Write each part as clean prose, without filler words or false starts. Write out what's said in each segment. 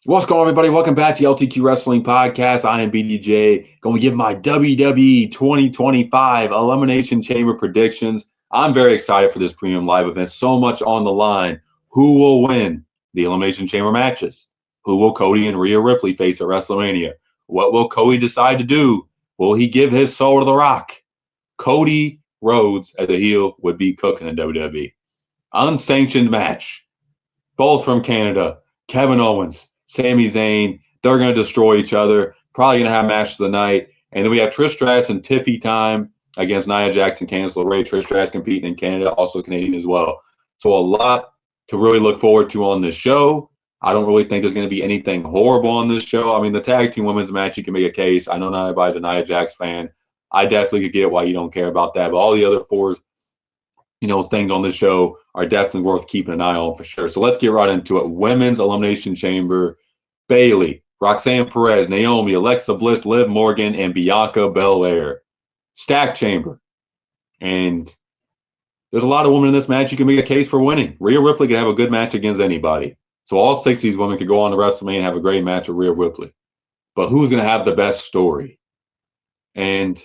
What's going on, everybody? Welcome back to LTQ Wrestling Podcast. I am BDJ. Going to give my WWE 2025 Elimination Chamber predictions. I'm very excited for this premium live event. So much on the line. Who will win the Elimination Chamber matches? Who will Cody and Rhea Ripley face at WrestleMania? What will Cody decide to do? Will he give his soul to The Rock? Cody Rhodes as a heel would be cooking in WWE. Unsanctioned match. Both from Canada. Kevin Owens, Sami Zayn. They're going to destroy each other. Probably going to have matches of the night. And then we have Trish Stratus and Tiffy time against Nia Jackson, Candice LeRae. Trish Stratus competing in Canada, also Canadian as well. So a lot to really look forward to on this show. I don't really think there's going to be anything horrible on this show. I mean, the tag team women's match, you can make a case. I know not everybody's a Nia Jax fan. I definitely could get why you don't care about that. But all the other four things on this show are definitely worth keeping an eye on for sure. So let's get right into it. Women's Elimination Chamber: Bayley, Roxanne Perez, Naomi, Alexa Bliss, Liv Morgan, and Bianca Belair. Stack Chamber. And there's a lot of women in this match. You can make a case for winning. Rhea Ripley can have a good match against anybody. So all six of these women could go on to WrestleMania and have a great match with Rhea Ripley. But who's going to have the best story? And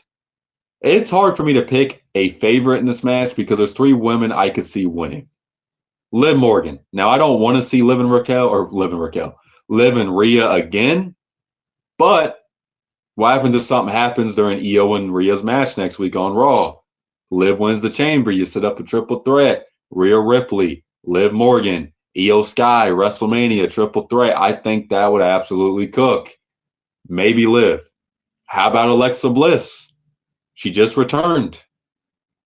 it's hard for me to pick a favorite in this match because there's three women I could see winning. Liv Morgan. Now, I don't want to see Liv and Rhea again, but what happens if something happens during Io and Rhea's match next week on Raw? Liv wins the chamber. You set up a triple threat. Rhea Ripley, Liv Morgan, Io Sky, WrestleMania, triple threat. I think that would absolutely cook. Maybe Liv. How about Alexa Bliss? She just returned.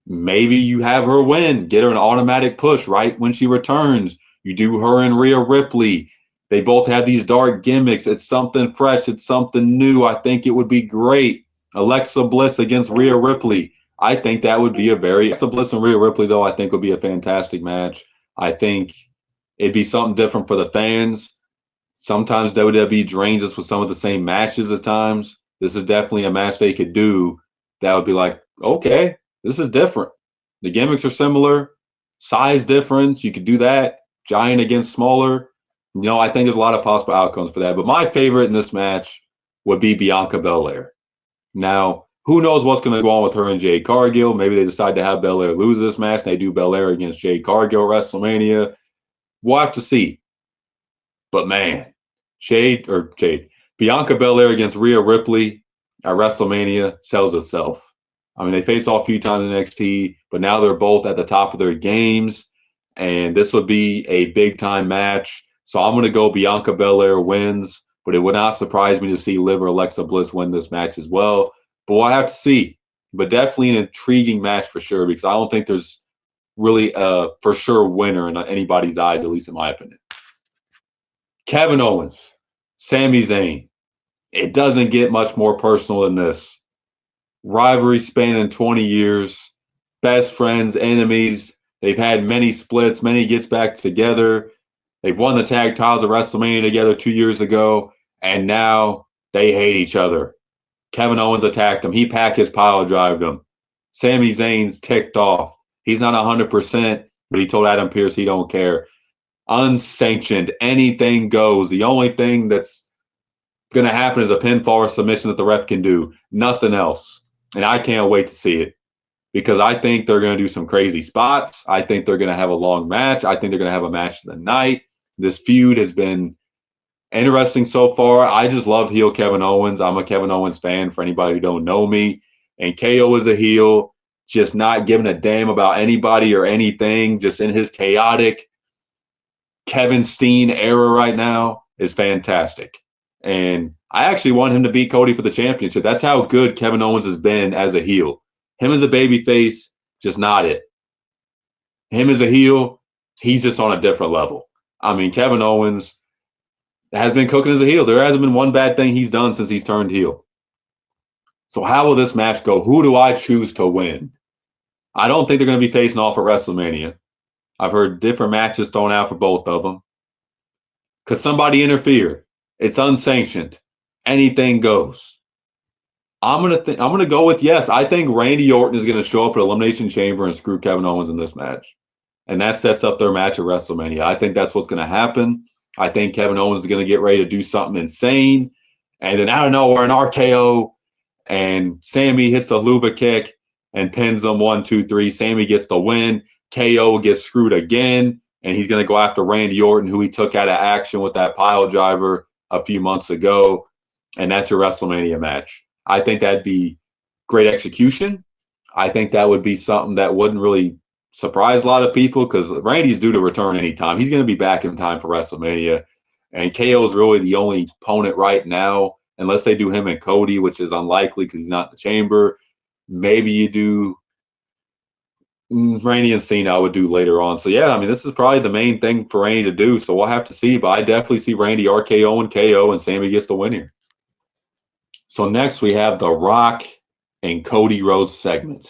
Maybe you have her win, get her an automatic push right when she returns. You do her and Rhea Ripley. They both have these dark gimmicks. It's something fresh. It's something new. I think it would be great. Alexa Bliss against Rhea Ripley. I think that would be Alexa Bliss and Rhea Ripley, though, I think would be a fantastic match. I think it'd be something different for the fans. Sometimes WWE drains us with some of the same matches at times. This is definitely a match they could do that would be like, okay, this is different. The gimmicks are similar, size difference. You could do that. Giant against smaller. I think there's a lot of possible outcomes for that. But my favorite in this match would be Bianca Belair. Now, who knows what's going to go on with her and Jade Cargill? Maybe they decide to have Belair lose this match. And they do Belair against Jade Cargill at WrestleMania. We'll have to see. But man, Bianca Belair against Rhea Ripley at WrestleMania sells itself. I mean, they faced off a few times in NXT, but now they're both at the top of their games, and this would be a big-time match. So I'm going to go Bianca Belair wins, but it would not surprise me to see Liv or Alexa Bliss win this match as well. But we'll have to see. But definitely an intriguing match for sure, because I don't think there's really a for sure winner in anybody's eyes, at least in my opinion. Kevin Owens, Sami Zayn. It doesn't get much more personal than this. Rivalry spanning 20 years, best friends, enemies. They've had many splits, many gets back together. They've won the tag titles at WrestleMania together 2 years ago, and now they hate each other. Kevin Owens attacked him. He packaged pile drived him. Sami Zayn's ticked off. He's not 100%, but he told Adam Pearce he don't care. Unsanctioned, anything goes. The only thing that's going to happen is a pinfall or submission that the ref can do. Nothing else. And I can't wait to see it because I think they're going to do some crazy spots. I think they're going to have a long match. I think they're going to have a match of the night. This feud has been interesting so far. I just love heel Kevin Owens. I'm a Kevin Owens fan for anybody who don't know me. And KO is a heel, just not giving a damn about anybody or anything, just in his chaotic Kevin Steen era right now is fantastic. And I actually want him to beat Cody for the championship. That's how good Kevin Owens has been as a heel. Him as a babyface, just not it. Him as a heel, he's just on a different level. I mean, Kevin Owens has been cooking as a heel. There hasn't been one bad thing he's done since he's turned heel. So how will this match go? Who do I choose to win? I don't think they're going to be facing off at WrestleMania. I've heard different matches thrown out for both of them. Because somebody interfered. It's unsanctioned. Anything goes. I'm gonna go with yes. I think Randy Orton is gonna show up at Elimination Chamber and screw Kevin Owens in this match, and that sets up their match at WrestleMania. I think that's what's gonna happen. I think Kevin Owens is going to get ready to do something insane. And then out of nowhere, an RKO, and Sammy hits the Luva kick and pins him 1, 2, 3. Sammy gets the win. KO gets screwed again, and he's going to go after Randy Orton, who he took out of action with that pile driver a few months ago. And that's your WrestleMania match. I think that'd be great execution. I think that would be something that wouldn't really surprise a lot of people because Randy's due to return anytime. He's going to be back in time for WrestleMania. And KO is really the only opponent right now, unless they do him and Cody, which is unlikely because he's not in the chamber. Maybe you do Randy and Cena, I would do later on. So, yeah, I mean, this is probably the main thing for Randy to do. So we'll have to see. But I definitely see Randy RKO and KO, and Sammy gets the win here. So next we have the Rock and Cody Rhodes segment.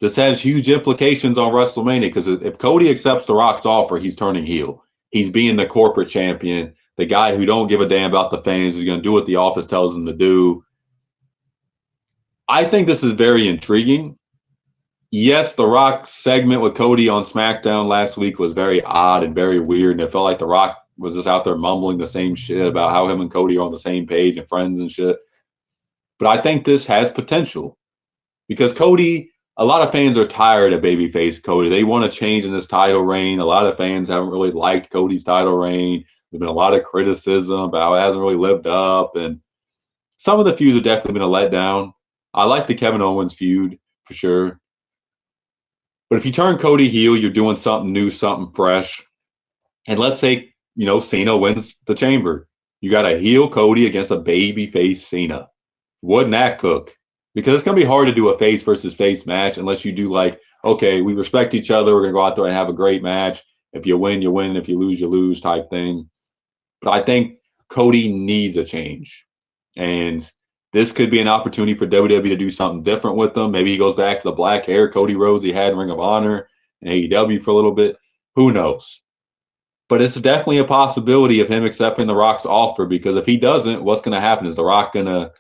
This has huge implications on WrestleMania because if Cody accepts The Rock's offer, he's turning heel. He's being the corporate champion, the guy who don't give a damn about the fans. He's going to do what the office tells him to do. I think this is very intriguing. Yes, The Rock segment with Cody on SmackDown last week was very odd and very weird, and it felt like The Rock was just out there mumbling the same shit about how him and Cody are on the same page and friends and shit. But I think this has potential because Cody, a lot of fans are tired of babyface Cody. They want to change in this title reign. A lot of fans haven't really liked Cody's title reign. There's been a lot of criticism about how it hasn't really lived up. And some of the feuds have definitely been a letdown. I like the Kevin Owens feud for sure. But if you turn Cody heel, you're doing something new, something fresh. And let's say, Cena wins the chamber. You got a heel Cody against a babyface Cena. Wouldn't that cook? Because it's going to be hard to do a face versus face match unless you do okay, we respect each other. We're going to go out there and have a great match. If you win, you win. If you lose type thing. But I think Cody needs a change. And this could be an opportunity for WWE to do something different with him. Maybe he goes back to the black hair Cody Rhodes he had in Ring of Honor and AEW for a little bit. Who knows? But it's definitely a possibility of him accepting The Rock's offer because if he doesn't, what's going to happen? Is The Rock going to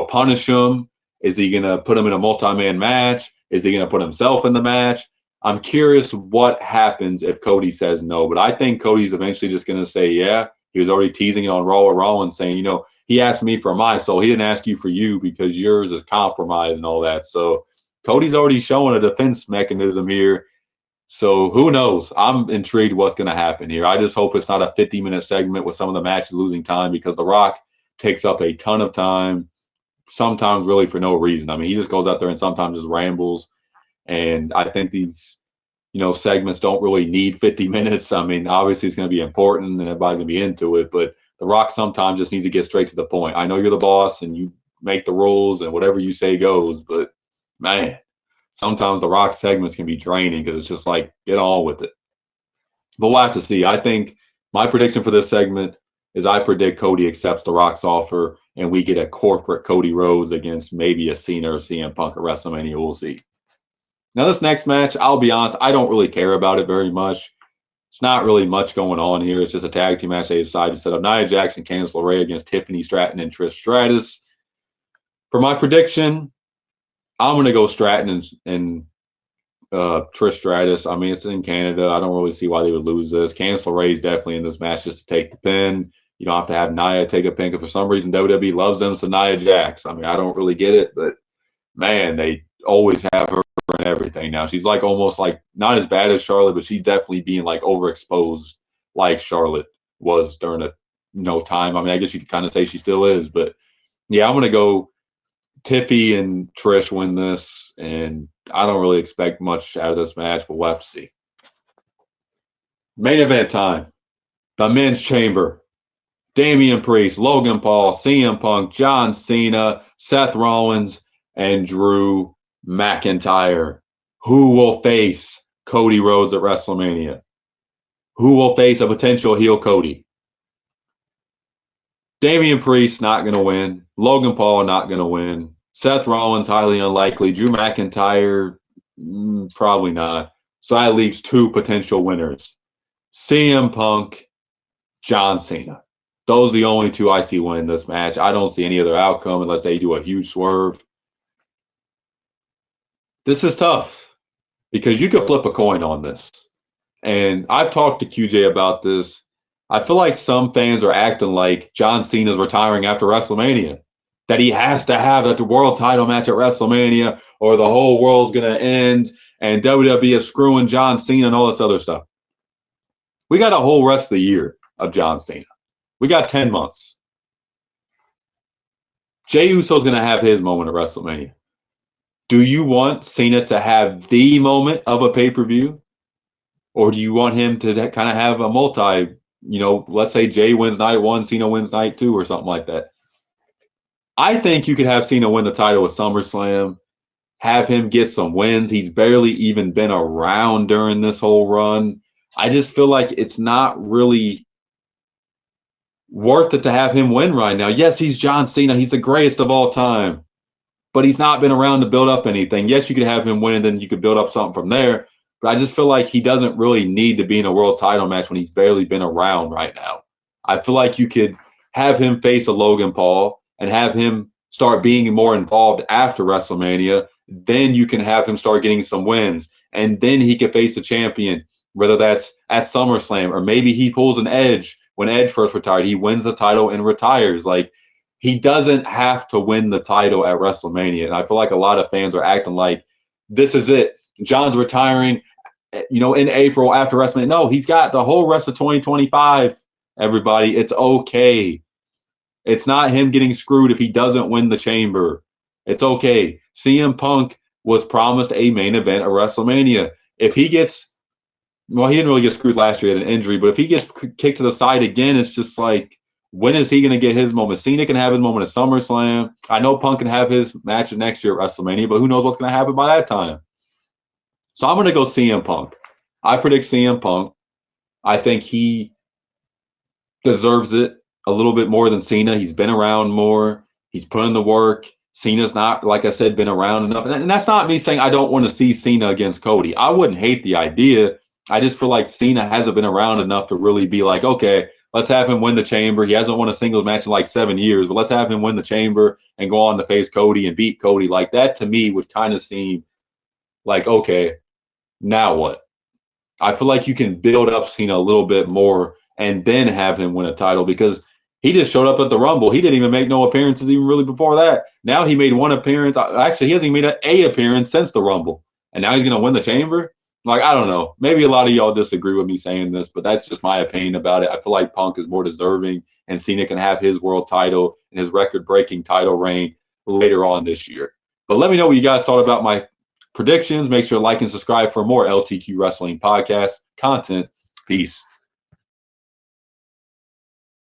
punish him? Is he going to put him in a multi-man match? Is he going to put himself in the match? I'm curious what happens if Cody says no, but I think Cody's eventually just going to say, yeah. He was already teasing it on Raw or Rollins saying, he asked me for my soul. He didn't ask you for you because yours is compromised and all that. So Cody's already showing a defense mechanism here. So who knows? I'm intrigued what's going to happen here. I just hope it's not a 50-minute segment with some of the matches losing time because The Rock takes up a ton of time, sometimes really for no reason. I mean, he just goes out there and sometimes just rambles. And I think these, segments don't really need 50 minutes. I mean, obviously it's going to be important and everybody's going to be into it, but The Rock sometimes just needs to get straight to the point. I know you're the boss and you make the rules and whatever you say goes, but man, sometimes The Rock segments can be draining because it's just get on with it. But we'll have to see. I think my prediction for this segment is I predict Cody accepts The Rock's offer and we get a corporate Cody Rhodes against maybe a Cena or CM Punk at WrestleMania. We'll see. Now, this next match, I'll be honest, I don't really care about it very much. It's not really much going on here. It's just a tag team match. They decided to set up Nia Jax and Candice LeRae against Tiffany Stratton and Trish Stratus. For my prediction, I'm going to go Stratton and Trish Stratus. I mean, it's in Canada. I don't really see why they would lose this. Candice LeRae is definitely in this match just to take the pin. You don't have to have Nia take a pin because for some reason WWE loves them, so Nia Jax. I mean, I don't really get it, but man, they always have her and everything now. She's almost not as bad as Charlotte, but she's definitely being overexposed like Charlotte was during a time. I mean, I guess you could kind of say she still is, but yeah, I'm gonna go Tiffy and Trish win this, and I don't really expect much out of this match, but we'll have to see. Main event time. The Men's Chamber. Damian Priest, Logan Paul, CM Punk, John Cena, Seth Rollins, and Drew McIntyre. Who will face Cody Rhodes at WrestleMania? Who will face a potential heel Cody? Damian Priest not going to win. Logan Paul not going to win. Seth Rollins highly unlikely. Drew McIntyre probably not. So that leaves two potential winners. CM Punk, John Cena. Those are the only two I see winning this match. I don't see any other outcome unless they do a huge swerve. This is tough because you could flip a coin on this. And I've talked to QJ about this. I feel like some fans are acting like John Cena's retiring after WrestleMania, that he has to have that world title match at WrestleMania or the whole world's going to end and WWE is screwing John Cena and all this other stuff. We got a whole rest of the year of John Cena. We got 10 months. Jey Uso's going to have his moment at WrestleMania. Do you want Cena to have the moment of a pay-per-view? Or do you want him to kind of have a multi, let's say Jey wins night one, Cena wins night two, or something like that? I think you could have Cena win the title at SummerSlam, have him get some wins. He's barely even been around during this whole run. I just feel like it's not really worth it to have him win right now. Yes, he's John Cena. He's the greatest of all time, but he's not been around to build up anything. Yes, you could have him win and then you could build up something from there. But I just feel like he doesn't really need to be in a world title match when he's barely been around right now. I feel like you could have him face a Logan Paul and have him start being more involved after WrestleMania. Then you can have him start getting some wins. And then he could face the champion, whether that's at SummerSlam or maybe he pulls an Edge when Edge first retired. He wins the title and retires. Like, he doesn't have to win the title at WrestleMania. And I feel like a lot of fans are acting like this is it. John's retiring, in April after WrestleMania. No, he's got the whole rest of 2025, everybody. It's okay. It's not him getting screwed if he doesn't win the chamber. It's okay. CM Punk was promised a main event at WrestleMania. If he gets, well, he didn't really get screwed last year, he had an injury, but if he gets kicked to the side again, it's just like, when is he going to get his moment? Cena can have his moment at SummerSlam. I know Punk can have his match next year at WrestleMania, but who knows what's going to happen by that time. So I'm going to go CM Punk. I predict CM Punk. I think he deserves it a little bit more than Cena. He's been around more. He's put in the work. Cena's not, like I said, been around enough. And that's not me saying I don't want to see Cena against Cody. I wouldn't hate the idea. I just feel like Cena hasn't been around enough to really be like, okay, let's have him win the chamber. He hasn't won a singles match in like 7 years, but let's have him win the chamber and go on to face Cody and beat Cody. Like, that to me would kind of seem like, okay, now what? I feel like you can build up Cena a little bit more and then have him win a title, because he just showed up at the Rumble. He didn't even make no appearances even really before that. Now he made one appearance. Actually, he hasn't even made a appearance since the Rumble. And now he's going to win the chamber? Like, I don't know. Maybe a lot of y'all disagree with me saying this, but that's just my opinion about it. I feel like Punk is more deserving, and Cena can have his world title and his record-breaking title reign later on this year. But let me know what you guys thought about my predictions. Make sure to like and subscribe for more LTQ Wrestling Podcast content. Peace.